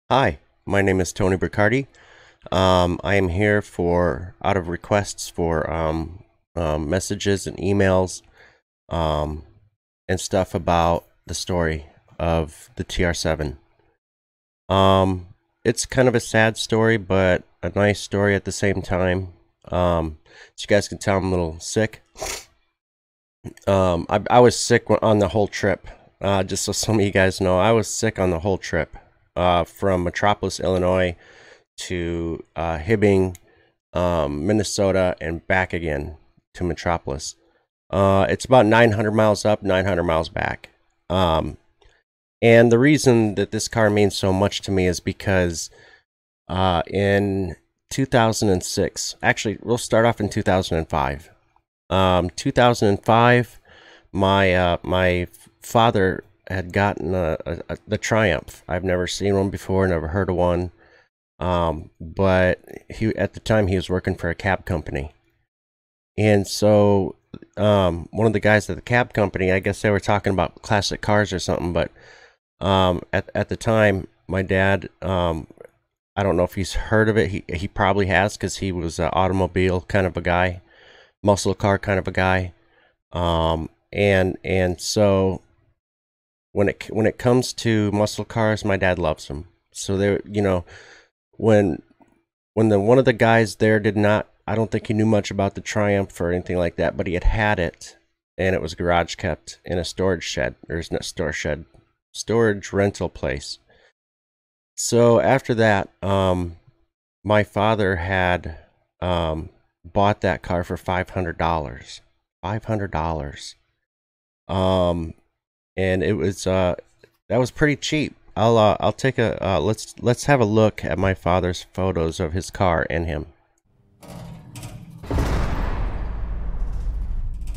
Hi, my name is Tony Bricardi. I am here for out of requests for messages and emails um, and stuff about the story of the TR7. Um, it's kind of a sad story, but a nice story at the same time. As you guys can tell, I'm a little sick. I was sick on the whole trip. Just so some of you guys know, I was sick on the whole trip from Metropolis, Illinois to Hibbing, Minnesota, and back again to Metropolis. It's about 900 miles up, 900 miles back. And the reason that this car means so much to me is because in 2006, actually, we'll start off in 2005. 2005, my father had gotten the Triumph. I've never seen one before, never heard of one. But at the time he was working for a cab company, and so one of the guys at the cab company, I guess they were talking about classic cars or something. But at the time, my dad, I don't know if he's heard of it. He probably has, because he was an automobile kind of a guy, muscle car kind of a guy. And so when it comes to muscle cars, my dad loves them. So they, when one of the guys there did not, I don't think he knew much about the Triumph or anything like that, but he had it, and it was garage kept in a storage shed, or not storage shed, storage rental place. So after that, my father had bought that car for $500. $500. And it was that was pretty cheap. I'll take a let's have a look at my father's photos of his car and him.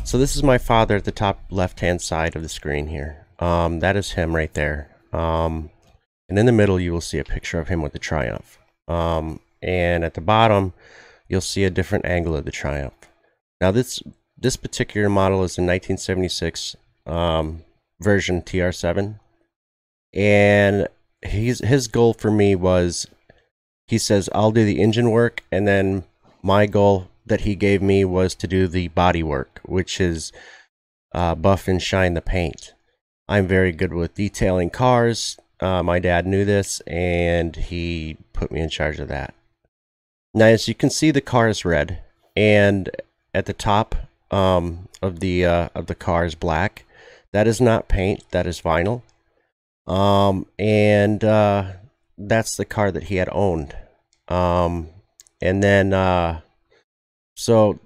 So this is my father at the top left hand side of the screen here. That is him right there. And in the middle you will see a picture of him with the Triumph. And at the bottom you'll see a different angle of the Triumph. Now this particular model is a 1976 version TR7. And his goal for me was, he says, I'll do the engine work, and then my goal that he gave me was to do the body work, which is buff and shine the paint. I'm very good with detailing cars. My dad knew this, and he put me in charge of that. Now, as you can see, the car is red, and at the top of the car is black. That is not paint, that is vinyl. And that's the car that he had owned. And then so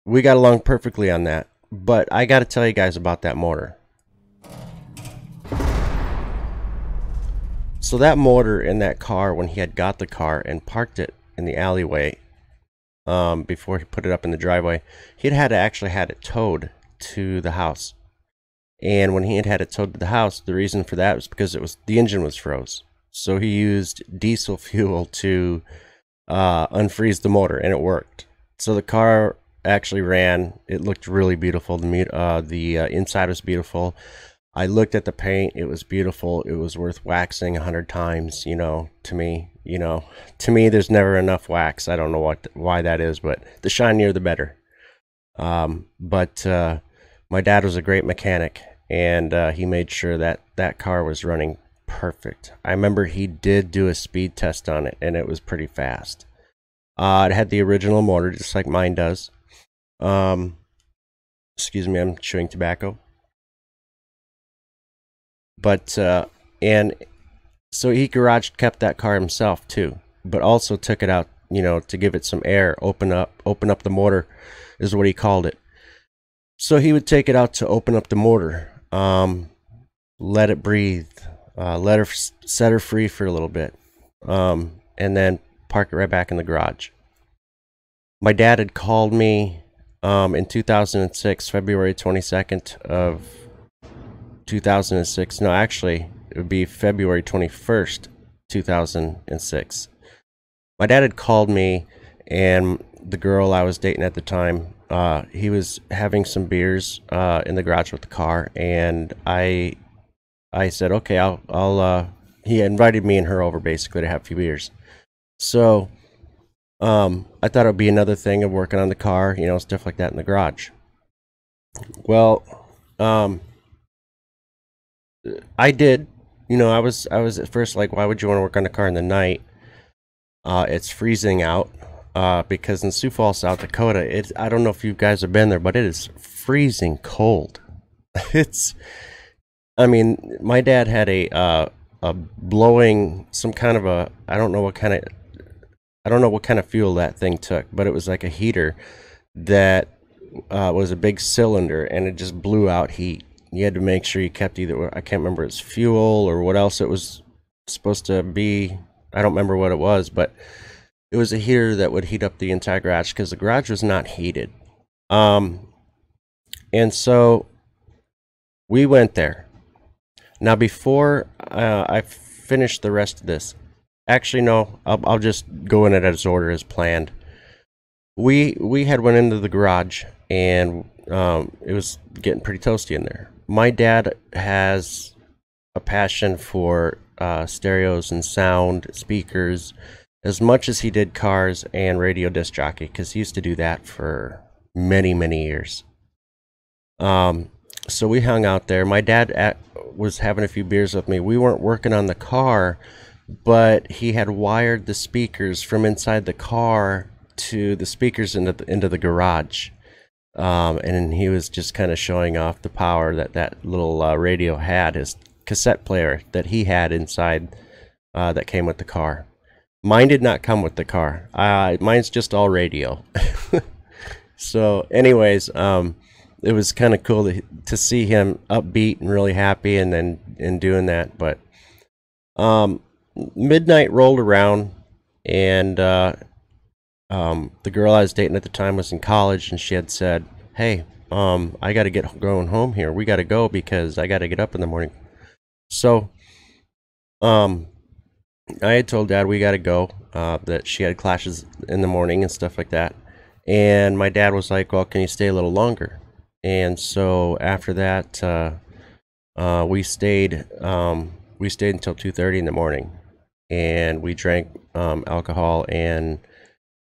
we got along perfectly on that. But I got to tell you guys about that motor. So that motor in that car, when he had got the car and parked it in the alleyway, before he put it up in the driveway, he'd actually had it towed to the house. And when he had it towed to the house, the reason for that was because the engine was froze. So he used diesel fuel to unfreeze the motor, and it worked. So the car actually ran. It looked really beautiful. The inside was beautiful. I looked at the paint. It was beautiful. It was worth waxing 100 times. To me, there's never enough wax. I don't know why that is, but the shinier the better. But my dad was a great mechanic, and he made sure that that car was running perfect. I remember he did do a speed test on it, and it was pretty fast. It had the original motor, just like mine does. Excuse me, I'm chewing tobacco. But and so he garage kept that car himself too, but also took it out, to give it some air, open up the motor, is what he called it. So he would take it out to open up the motor, let it breathe, set her free for a little bit, and then park it right back in the garage. My dad had called me in 2006, February 22nd of 2006. No, actually, it would be February 21st, 2006. My dad had called me, and the girl I was dating at the time, he was having some beers in the garage with the car, and I said, okay, I'll he invited me and her over basically to have a few beers. So I thought it would be another thing of working on the car, you know, stuff like that in the garage. Well, um, I did. You know, I was at first like, why would you want to work on the car in the night? It's freezing out. Because in Sioux Falls, South Dakota, I don't know if you guys have been there, but it is freezing cold. It's I mean, my dad had a blowing some kind of a I don't know what kind of fuel that thing took, but it was like a heater that was a big cylinder, and it just blew out heat. You had to make sure you kept either, I can't remember, it's fuel or what else it was supposed to be. I don't remember what it was, but it was a heater that would heat up the entire garage because the garage was not heated. Um, and so we went there. Now, before I finish the rest of this, actually, no, I'll just go in it as order as planned. We had went into the garage, and it was getting pretty toasty in there. My dad has a passion for stereos and sound speakers as much as he did cars and radio disc jockey, because he used to do that for many years. So we hung out there. My dad was having a few beers with me. We weren't working on the car, but he had wired the speakers from inside the car to the speakers into the garage. And he was just kind of showing off the power that little radio had, his cassette player that he had inside that came with the car. Mine did not come with the car. Mine's just all radio. So anyways, it was kind of cool to see him upbeat and really happy and doing that. But midnight rolled around, and the girl I was dating at the time was in college, and she had said, "Hey, I got to get going home here. We got to go because I got to get up in the morning." So, I had told Dad we got to go. That she had classes in the morning and stuff like that, and my dad was like, "Well, can you stay a little longer?" And so after that, we stayed. We stayed until 2:30 in the morning, and we drank alcohol, and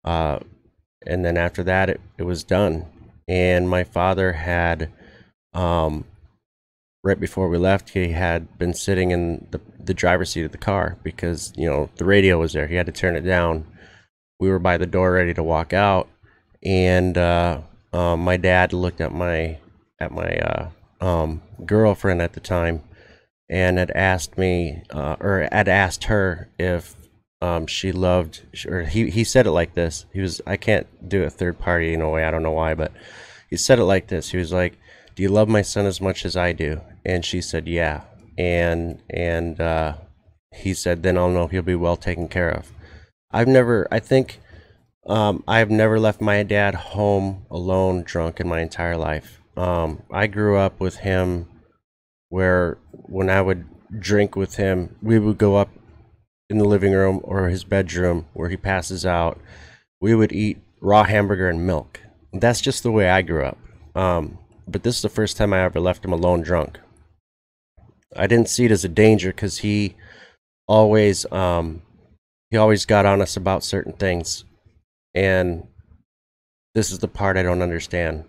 then after that it was done. And my father had right before we left, he had been sitting in the driver's seat of the car because, you know, the radio was there. He had to turn it down. We were by the door ready to walk out, and my dad looked at my girlfriend at the time and had asked me or had asked her if she loved, or he said it like this. I can't do a third party in a way, I don't know why, but he said it like this. He was like, "Do you love my son as much as I do?" And she said, "Yeah." And he said, "Then I'll know he'll be well taken care of." I think I have never left my dad home alone drunk in my entire life. I grew up with him where when I would drink with him, we would go up in the living room or his bedroom where he passes out. We would eat raw hamburger and milk. That's just the way I grew up. But this is the first time I ever left him alone drunk. I didn't see it as a danger because always he always got on us about certain things. And this is the part I don't understand.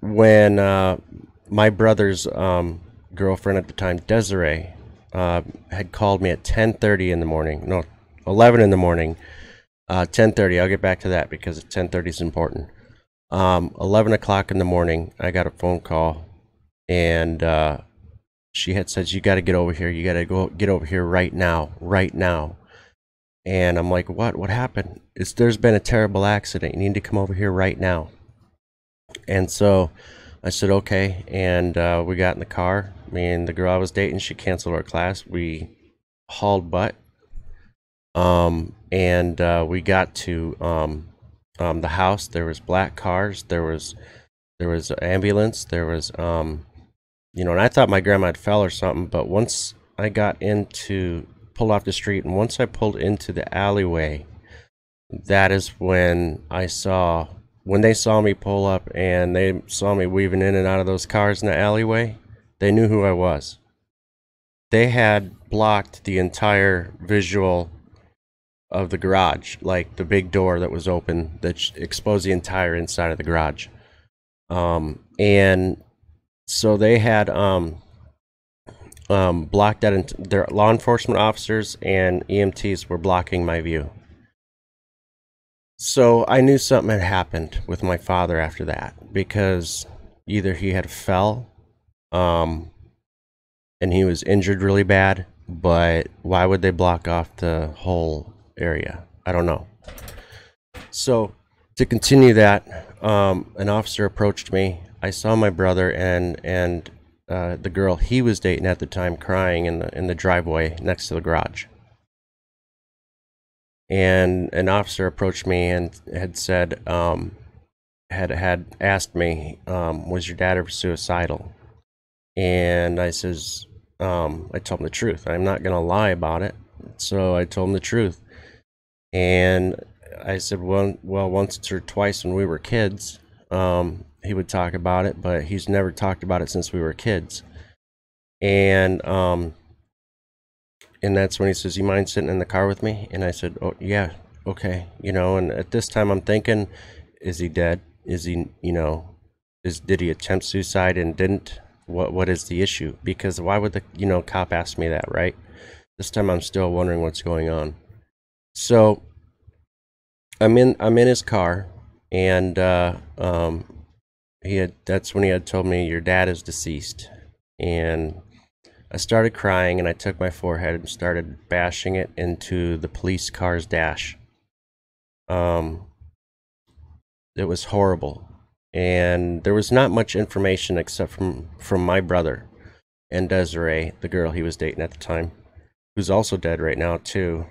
When my brother's girlfriend at the time, Desiree, had called me at 10:30 in the morning. No, 11 in the morning. 10:30. I'll get back to that because 10:30 is important. 11 o'clock in the morning, I got a phone call, and she had said, "You got to get over here. You got to get over here right now, right now." And I'm like, "What happened?" There's been a terrible accident. You need to come over here right now. And so I said, "Okay." And we got in the car. Me and the girl I was dating, she canceled our class. We hauled butt. And we got to the house. There was black cars. There was an ambulance. There was and I thought my grandma had fell or something. But once I pulled off the street, and once I pulled into the alleyway, that is when when they saw me pull up and they saw me weaving in and out of those cars in the alleyway, they knew who I was. they had blocked the entire visual of the garage, like the big door that was open that exposed the entire inside of the garage. And so they had blocked that. Their law enforcement officers and EMTs were blocking my view. So I knew something had happened with my father after that, because either he had fell, and he was injured really bad, but why would they block off the whole area? I don't know. So to continue that, an officer approached me. I saw my brother and the girl he was dating at the time crying in the driveway next to the garage. And an officer approached me and had said, had asked me, was your dad ever suicidal? And I says, I told him the truth. I'm not gonna lie about it. So I told him the truth. And I said, well, once or twice when we were kids, he would talk about it, but he's never talked about it since we were kids. And that's when he says, you mind sitting in the car with me? And I said, oh yeah, okay. And at this time I'm thinking, is he dead? Is he, did he attempt suicide and didn't? What is the issue? Because why would the cop ask me that, right? This time I'm still wondering what's going on. So I'm in his car, and that's when he had told me, your dad is deceased. And I started crying, and I took my forehead and started bashing it into the police car's dash. It was horrible, and there was not much information except from my brother and Desiree, the girl he was dating at the time, who's also dead right now too.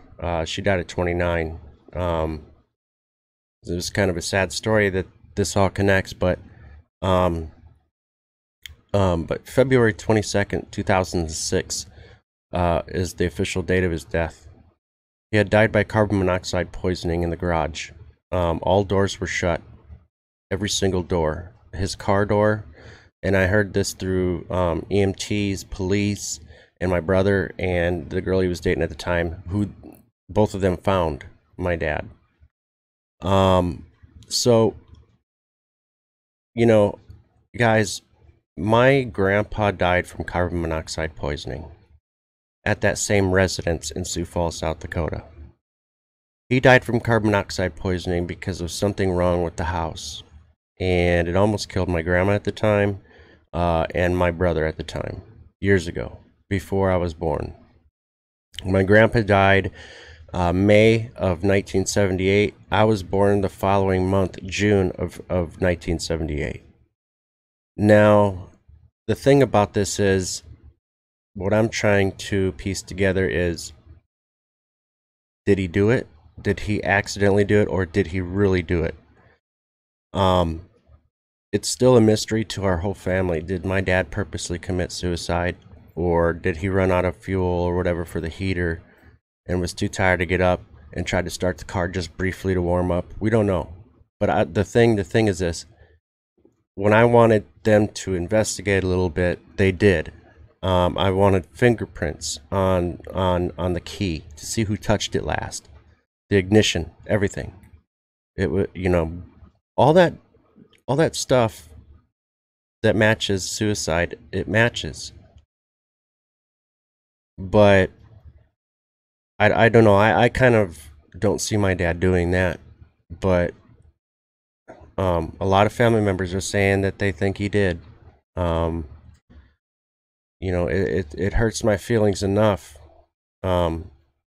She died at 29. It was kind of a sad story that this all connects, but February 22nd, 2006 is the official date of his death. He had died by carbon monoxide poisoning in the garage. All doors were shut, every single door. His car door, and I heard this through EMTs, police, and my brother and the girl he was dating at the time, who both of them found my dad. So, guys, my grandpa died from carbon monoxide poisoning at that same residence in Sioux Falls, South Dakota. He died from carbon monoxide poisoning because of something wrong with the house, and it almost killed my grandma at the time, and my brother at the time, years ago, before I was born. My grandpa died May of 1978. I was born the following month, June of 1978. Now, the thing about this is, what I'm trying to piece together is, did he do it? Did he accidentally do it, or did he really do it? It's still a mystery to our whole family. Did my dad purposely commit suicide, or did he run out of fuel or whatever for the heater and was too tired to get up and tried to start the car just briefly to warm up? We don't know. But the thing is this: when I wanted them to investigate a little bit, they did. I wanted fingerprints on the key to see who touched it last, the ignition, everything. It would, all that stuff that matches suicide. It matches, but I don't know. I kind of don't see my dad doing that, but a lot of family members are saying that they think he did. It hurts my feelings enough, and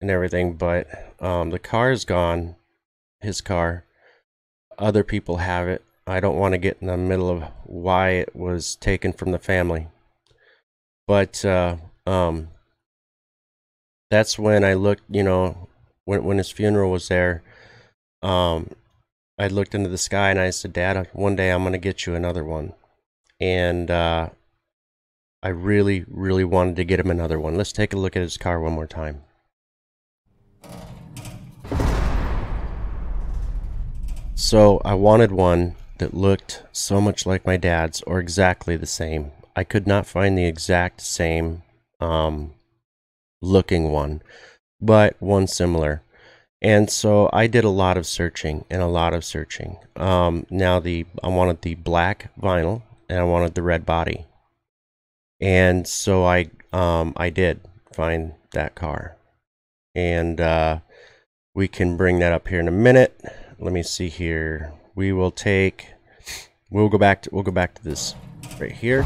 everything, but the car is gone, his car. Other people have it. I don't want to get in the middle of why it was taken from the family, but that's when I looked, when his funeral was there. I looked into the sky and I said, Dad, one day I'm going to get you another one. And I really, really wanted to get him another one. Let's take a look at his car one more time. So I wanted one that looked so much like my dad's, or exactly the same. I could not find the exact same looking one, but one similar. And so I did a lot of searching and a lot of searching. Now I wanted the black vinyl and I wanted the red body. And so I did find that car. And we can bring that up here in a minute. Let me see here. We'll go back to this right here.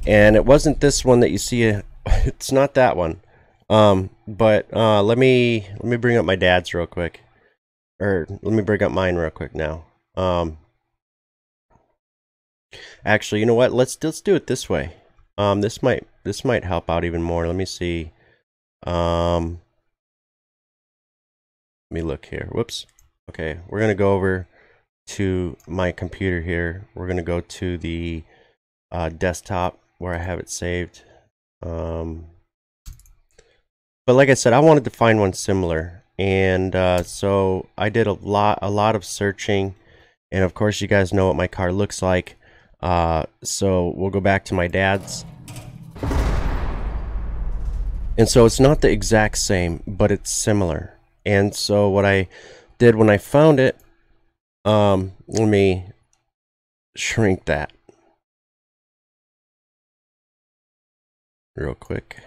And it wasn't this one that you see. It's not that one. But let me bring up my dad's real quick, or let me bring up mine real quick now. Actually, you know what? Let's do it this way. This might help out even more. Let me see. Let me look here. Whoops. Okay, we're gonna go over to my computer here. We're gonna go to the desktop where I have it saved. But like I said, I wanted to find one similar, and so I did a lot of searching, and of course you guys know what my car looks like. So we'll go back to my dad's, and so it's not the exact same, but it's similar. And so what I did when I found it, let me shrink that real quick.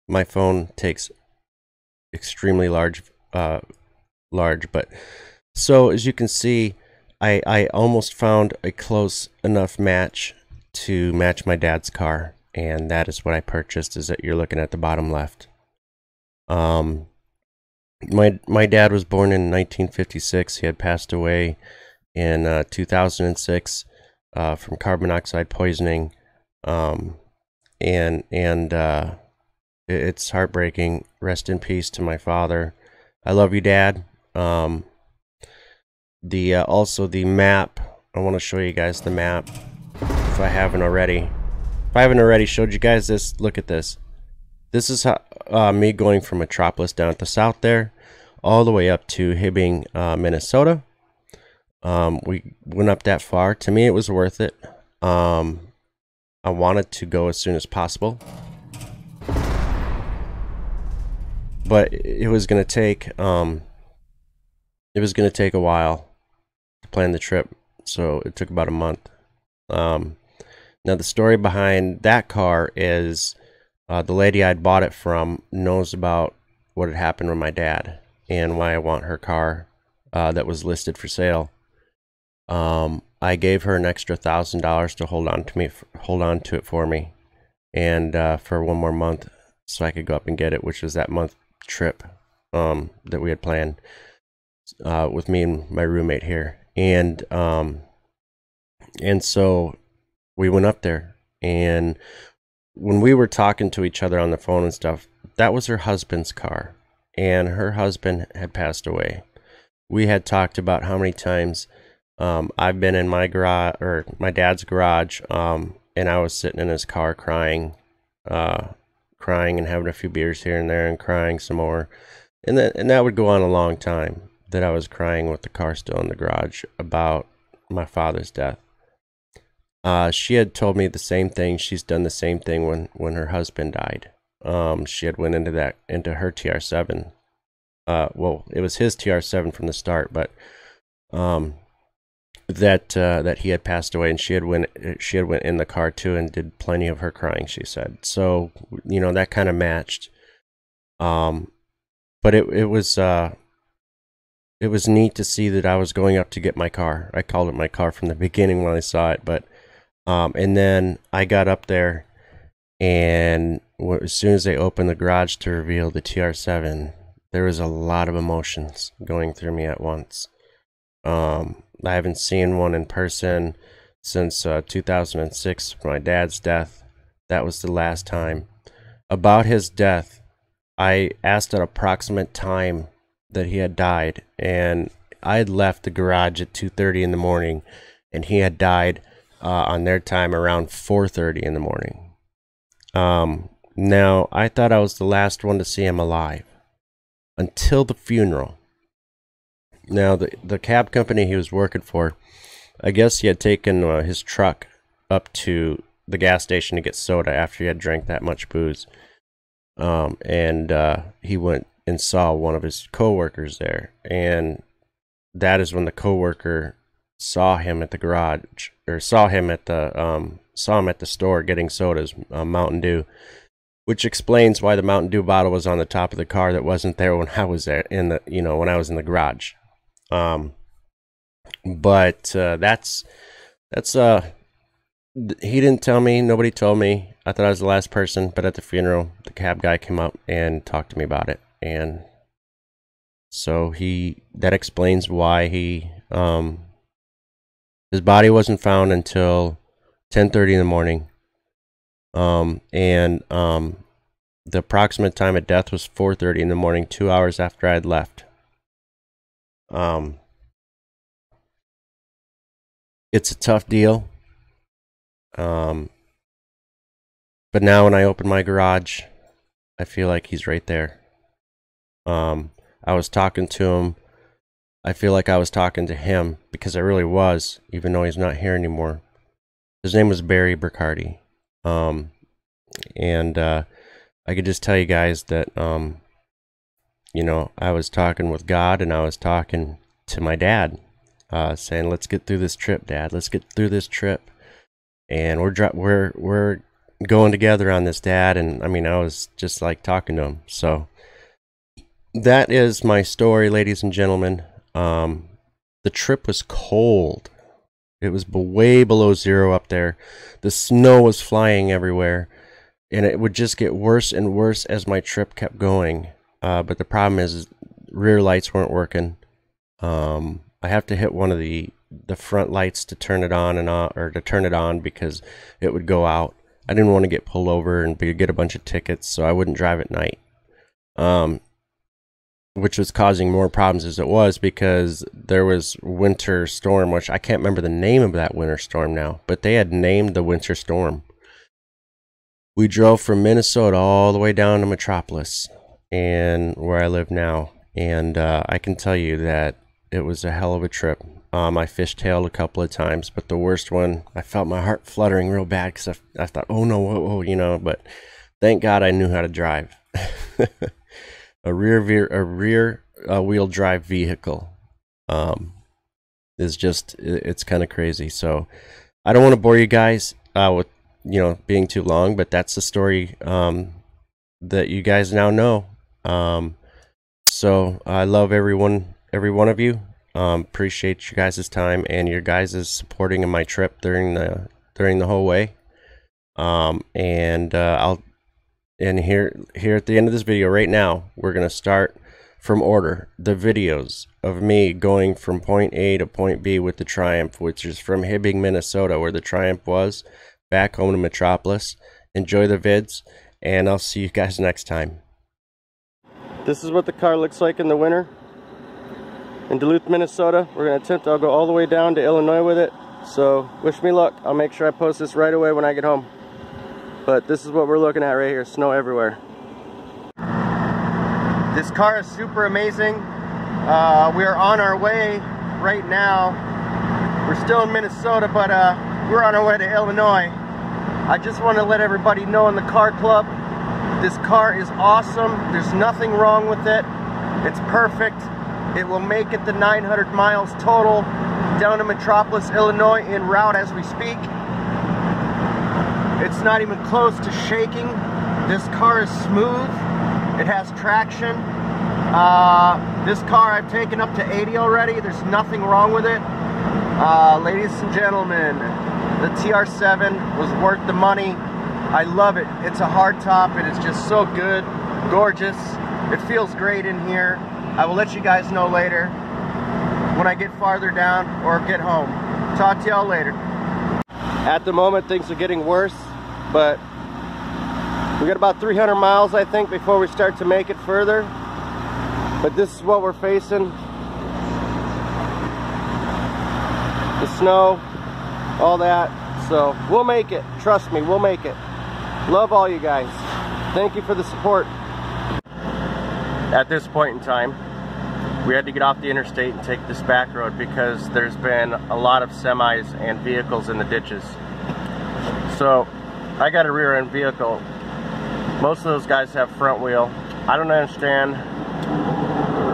My phone takes extremely large, but so as you can see, I almost found a close enough match to match my dad's car, and that is what I purchased. Is that you're looking at the bottom left. My dad was born in 1956. He had passed away in 2006 from carbon monoxide poisoning, it's heartbreaking. Rest in peace to my father. I love you, Dad. Also the map. I want to show you guys the map if I haven't already. If I haven't already showed you guys this, look at this. This is how me going from Metropolis down at the south there, all the way up to Hibbing, Minnesota. We went up that far. To me, it was worth it. I wanted to go as soon as possible, but it was going to take a while to plan the trip, so it took about a month. Now the story behind that car is the lady I'd bought it from knows about what had happened with my dad and why I want her car that was listed for sale. I gave her an extra $1,000 to hold on to it for me, and for one more month, so I could go up and get it, which was that month trip that we had planned with me and my roommate here, and so we went up there, and when we were talking to each other on the phone and stuff, that was her husband's car, and her husband had passed away. We had talked about how many times I've been in my garage, or my dad's garage, and I was sitting in his car crying and having a few beers here and there and crying some more, and that would go on a long time, that I was crying with the car still in the garage about my father's death. She had told me the same thing. She's done the same thing when her husband died. She had went into her TR7. Well, it was his TR7 from the start, but that he had passed away, and she had went in the car too and did plenty of her crying, she said. So, you know, that kind of matched. But it was neat to see that I was going up to get my car. I called it my car from the beginning when I saw it, but and then I got up there, and as soon as they opened the garage to reveal the TR7, there was a lot of emotions going through me at once. I haven't seen one in person since 2006, my dad's death. That was the last time. About his death, I asked an approximate time that he had died, and I had left the garage at 2:30 in the morning, and he had died on their time around 4:30 in the morning. Now, I thought I was the last one to see him alive until the funeral. Now, the cab company he was working for, I guess he had taken his truck up to the gas station to get soda after he had drank that much booze. He went and saw one of his coworkers there, and that is when the coworker saw him at the garage, or saw him at the store getting sodas, Mountain Dew, which explains why the Mountain Dew bottle was on the top of the car that wasn't there when I was there when I was in the garage. He didn't tell me, nobody told me. I thought I was the last person, but at the funeral, the cab guy came up and talked to me about it, and so that explains why his body wasn't found until 10:30 in the morning. The approximate time of death was 4:30 in the morning, 2 hours after I had left. It's a tough deal. But now when I open my garage, I feel like he's right there. I was talking to him. I feel like I was talking to him, because I really was, even though he's not here anymore. His name was Barry Burkarty. I could just tell you guys that, I was talking with God, and I was talking to my dad, saying, "Let's get through this trip, Dad. Let's get through this trip." And we're going together on this, Dad. And I mean, I was just like talking to him. So that is my story, ladies and gentlemen. The trip was cold. It was way below zero up there. The snow was flying everywhere, and it would just get worse and worse as my trip kept going. But the problem is rear lights weren't working. I have to hit one of the front lights to turn it on because it would go out. I didn't want to get pulled over and get a bunch of tickets, so I wouldn't drive at night. Which was causing more problems as it was, because there was winter storm, which I can't remember the name of that winter storm now, but they had named the winter storm. We drove from Minnesota all the way down to Metropolis, and where I live now, and I can tell you that it was a hell of a trip. I fishtailed a couple of times, but the worst one, I felt my heart fluttering real bad, because I thought, oh no, whoa, but thank God I knew how to drive. A rear wheel drive vehicle is just, it's kind of crazy. So I don't want to bore you guys with being too long, but that's the story that you guys now know. So I love every one of you. Appreciate you guys' time and your guys' supporting of my trip during the whole way. And here at the end of this video right now, we're going to start from order the videos of me going from point A to point B with the Triumph, which is from Hibbing, Minnesota, where the Triumph was, back home to Metropolis. Enjoy the vids, and I'll see you guys next time. This is what the car looks like in the winter in Duluth, Minnesota. We're going to attempt, I'll go all the way down to Illinois with it. So wish me luck. I'll make sure I post this right away when I get home. But this is what we're looking at right here, snow everywhere. This car is super amazing. We are on our way right now. We're still in Minnesota, but we're on our way to Illinois. I just want to let everybody know in the car club, this car is awesome. There's nothing wrong with it. It's perfect. It will make it the 900 miles total down to Metropolis, Illinois, en route as we speak. It's not even close to shaking. This car is smooth. It has traction. This car I've taken up to 80 already. There's nothing wrong with it. Ladies and gentlemen, the TR7 was worth the money. I love it. It's a hard top. It is just so good, gorgeous. It feels great in here. I will let you guys know later when I get farther down or get home. Talk to y'all later. At the moment, things are getting worse, but we got about 300 miles, I think, before we start to make it further. But this is what we're facing. The snow, all that. So we'll make it. Trust me, we'll make it. Love all you guys. Thank you for the support. At this point in time, we had to get off the interstate and take this back road because there's been a lot of semis and vehicles in the ditches. So I got a rear end vehicle. Most of those guys have front wheel. I don't understand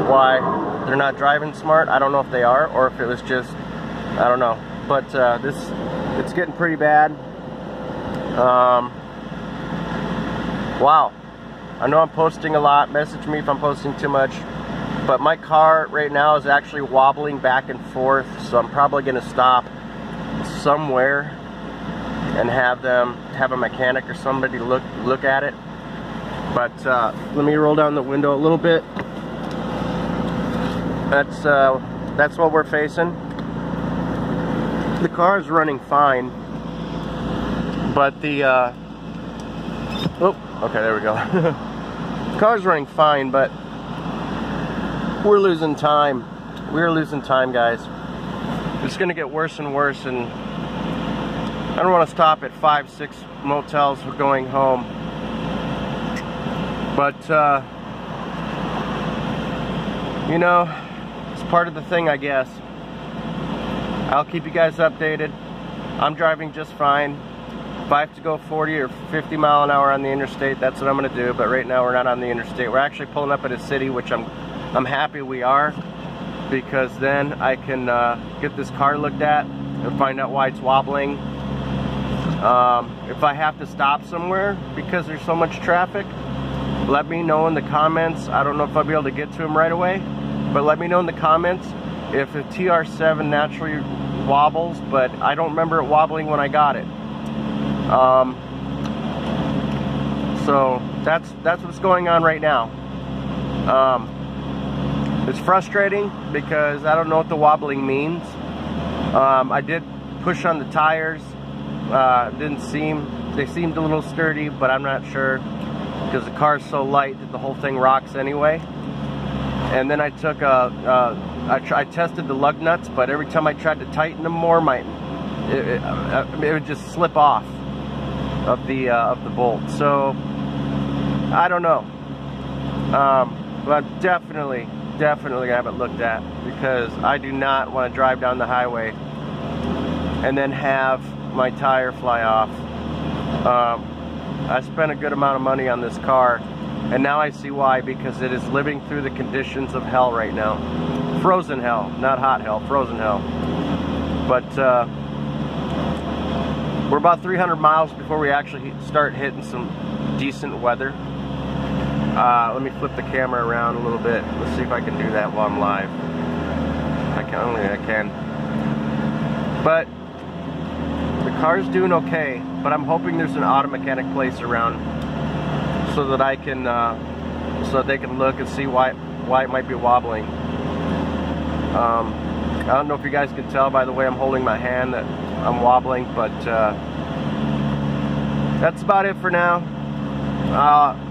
why they're not driving smart. I don't know if they are or if it was just, I don't know. But it's getting pretty bad. Wow. I know I'm posting a lot. Message me if I'm posting too much. But my car right now is actually wobbling back and forth, so I'm probably going to stop somewhere and have a mechanic or somebody look at it. But let me roll down the window a little bit. That's what we're facing. The car is running fine, but the oh, okay, there we go. The car's running fine, but we're losing time. We're losing time, guys. It's gonna get worse and worse, and I don't want to stop at 5-6 motels for going home. But you know, it's part of the thing, I guess. I'll keep you guys updated. I'm driving just fine. If I have to go 40 or 50 mile an hour on the interstate, that's what I'm gonna do. But right now we're not on the interstate. We're actually pulling up at a city, which I'm happy we are, because then I can get this car looked at and find out why it's wobbling. If I have to stop somewhere because there's so much traffic, let me know in the comments. I don't know if I'll be able to get to them right away, but let me know in the comments if the TR7 naturally wobbles, but I don't remember it wobbling when I got it. So that's what's going on right now. It's frustrating because I don't know what the wobbling means. I did push on the tires. They seemed a little sturdy, but I'm not sure because the car's so light that the whole thing rocks anyway. And then I took I tested the lug nuts, but every time I tried to tighten them more, it would just slip off of the bolt. So I don't know, but definitely have it looked at, because I do not want to drive down the highway and then have my tire fly off. I spent a good amount of money on this car, and now I see why, because it is living through the conditions of hell right now. Frozen hell, not hot hell, frozen hell. But we're about 300 miles before we actually start hitting some decent weather. Let me flip the camera around a little bit. Let's see if I can do that while I'm live. I can. But the car's doing okay, but I'm hoping there's an auto mechanic place around so that I can, so that they can look and see why it might be wobbling. I don't know if you guys can tell by the way I'm holding my hand that I'm wobbling, but that's about it for now.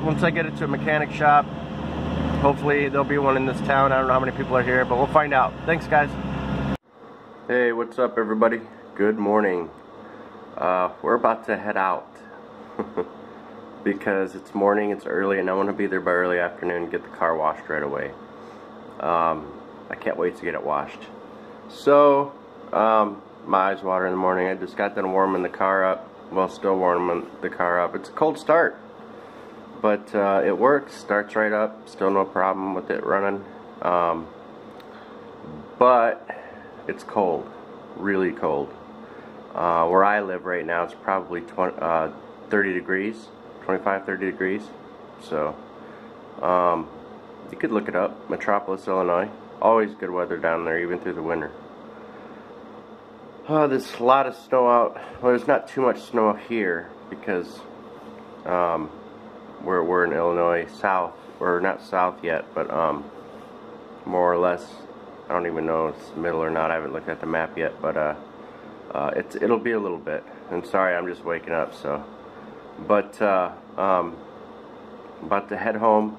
Once I get it to a mechanic shop, hopefully there'll be one in this town. I don't know how many people are here, but we'll find out. Thanks, guys. Hey, what's up, everybody? Good morning. We're about to head out because it's morning, it's early, and I want to be there by early afternoon and get the car washed right away. I can't wait to get it washed. So, my eyes water in the morning. I just got done warming the car up. Well, still warming the car up. It's a cold start, but it works. Starts right up. Still no problem with it running. But it's cold, really cold. Where I live right now, it's probably 30 degrees, 25, 30 degrees. So, you could look it up. Metropolis, Illinois. Always good weather down there, even through the winter. There's a lot of snow out. Well, there's not too much snow here because we're in Illinois, south, or not south yet, but more or less. I don't even know if it's middle or not. I haven't looked at the map yet, but it'll be a little bit. And sorry, I'm just waking up. So, but about to head home.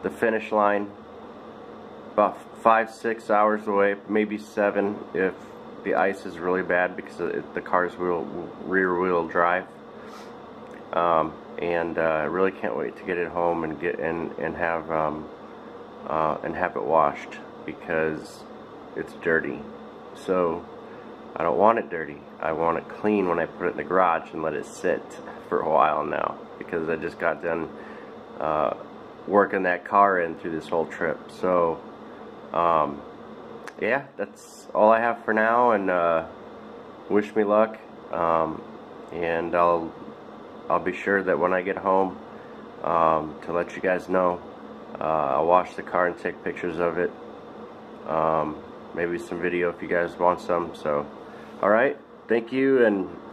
The finish line. About 5-6 hours away, maybe 7 if the ice is really bad, because the car's rear wheel drive. And I really can't wait to get it home and have it washed, because it's dirty. So I don't want it dirty. I want it clean when I put it in the garage and let it sit for a while now, because I just got done working that car in through this whole trip. So yeah, that's all I have for now, and wish me luck, and I'll be sure that when I get home to let you guys know. I'll wash the car and take pictures of it, maybe some video if you guys want some. So alright, thank you,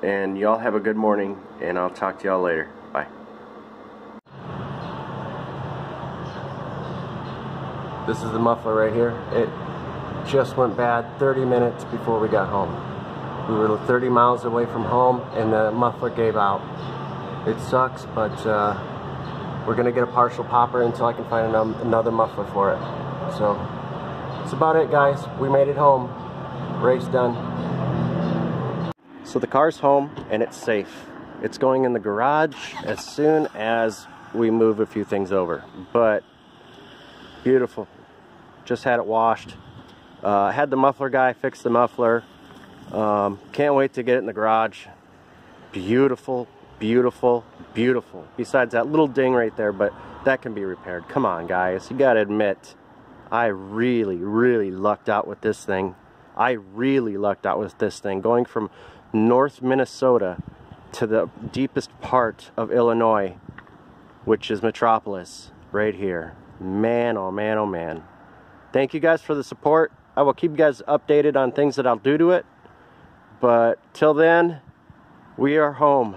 and y'all have a good morning, and I'll talk to y'all later. Bye. This is the muffler right here. It just went bad 30 minutes before we got home. We were 30 miles away from home and the muffler gave out. It sucks, but we're gonna get a partial popper until I can find another muffler for it. So that's about it, guys. We made it home. Race done. So the car's home and it's safe. It's going in the garage as soon as we move a few things over. But beautiful. Just had it washed. Had the muffler guy fix the muffler. Can't wait to get it in the garage. Beautiful, beautiful, beautiful. Besides that little ding right there, but that can be repaired. Come on, guys. You gotta admit, I really, really lucked out with this thing. I really lucked out with this thing. Going from North Minnesota to the deepest part of Illinois, which is Metropolis, right here. Man, oh man, oh man. Thank you guys for the support. I will keep you guys updated on things that I'll do to it. But till then, we are home.